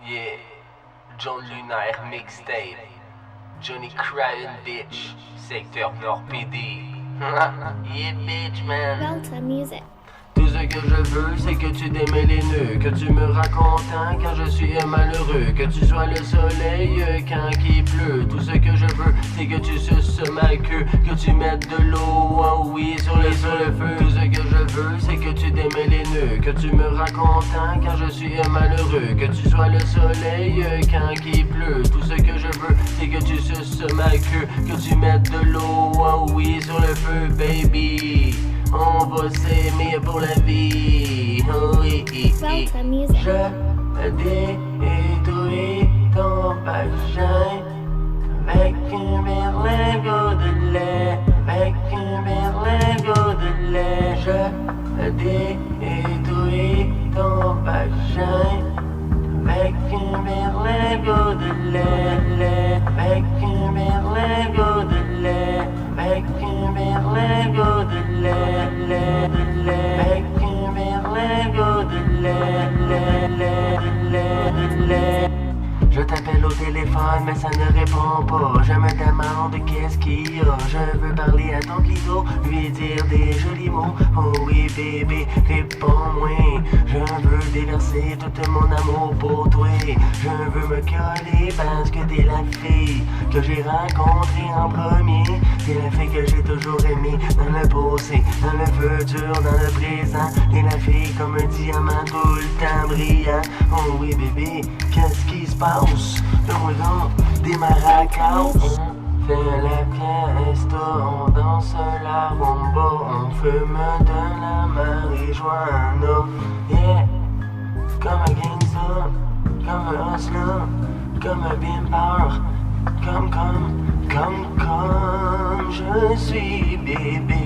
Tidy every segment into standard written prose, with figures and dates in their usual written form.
Yeah, John Lunaire mixtape. Johnny Crying bitch, secteur Nord PD. Yeah bitch man. Delta Music. Tout ce que je veux, c'est que tu démêles les nœuds, que tu me racontes car je suis malheureux, que tu sois le soleil quand il pleut. Tout ce que je veux, c'est que tu suces ma queue, que tu mettes de l'eau, oh oui, sur le feu. Tout ce que je veux, c'est que tu démêles les nœuds, que tu me racontes car je suis malheureux, que tu sois le soleil quand il pleut. Tout ce que je veux, c'est que tu suces ma queue, que tu mettes de l'eau, oh oui, sur le feu, baby. On va s'aimer pour la vie. Oh, Delta Music. je détruis ton vagin avec un berlingot de lait, avec un berlingot de lait. Je détruis ton vagin avec un berlingot de lait, avec un berlingot de lait, avec un berlingot de lait, avec un berlingot de lait. Je t'appelle au téléphone mais ça ne répond pas. Je me demande qu'est-ce qu'il y a. Je veux parler à ton clito, lui dire des jolis mots. Oh oui bébé, réponds-moi. Je veux déverser tout mon amour pour toi. Je veux me coller parce que t'es la fille que j'ai rencontrée en premier. T'es la fille que j'ai toujours aimée dans le passé, dans le futur, dans le présent. T'es la fille comme un diamant tout le temps brillant. Oh oui bébé, qu'est-ce qui se passe? Donne-moi donc des maracas. On fait la fiesta, on danse la rumba, on fume de la marijuana. Yeah, comme un gangsta, comme un hustler, comme un bimpeur, comme je suis bébé.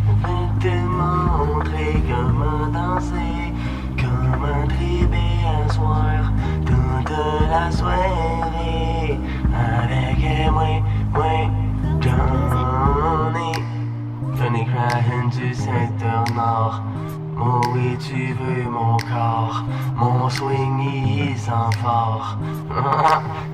Je vais te montrer comment danser, comment dribbler à soir, toute la soirée, avec moi, Johnny Crying du secteur Nord. Oh oui, tu veux mon corps, mon swing il sent fort.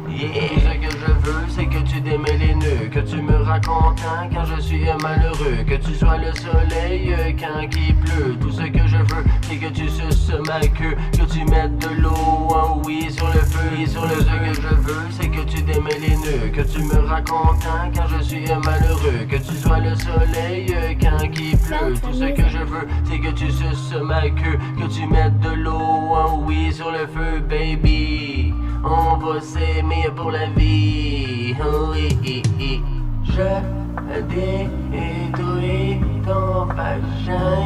Yeah. Tout ce que je veux, c'est que tu démêles les nœuds, que tu me racontes car je suis malheureux, que tu sois le soleil quand il pleut. Tout ce que je veux, c'est que tu suces ma queue, que tu mettes de l'eau, oh oui, sur le feu. Et sur le ce que je veux, c'est que tu démêles les nœuds, que tu me racontes car je suis malheureux, que tu sois le soleil quand il pleut. Tout ce que je veux, c'est que tu suces ma queue, que tu mettes de l'eau, oh oui, sur le feu, baby. On va s'aimer pour la vie. Oh, je détruis ton vagin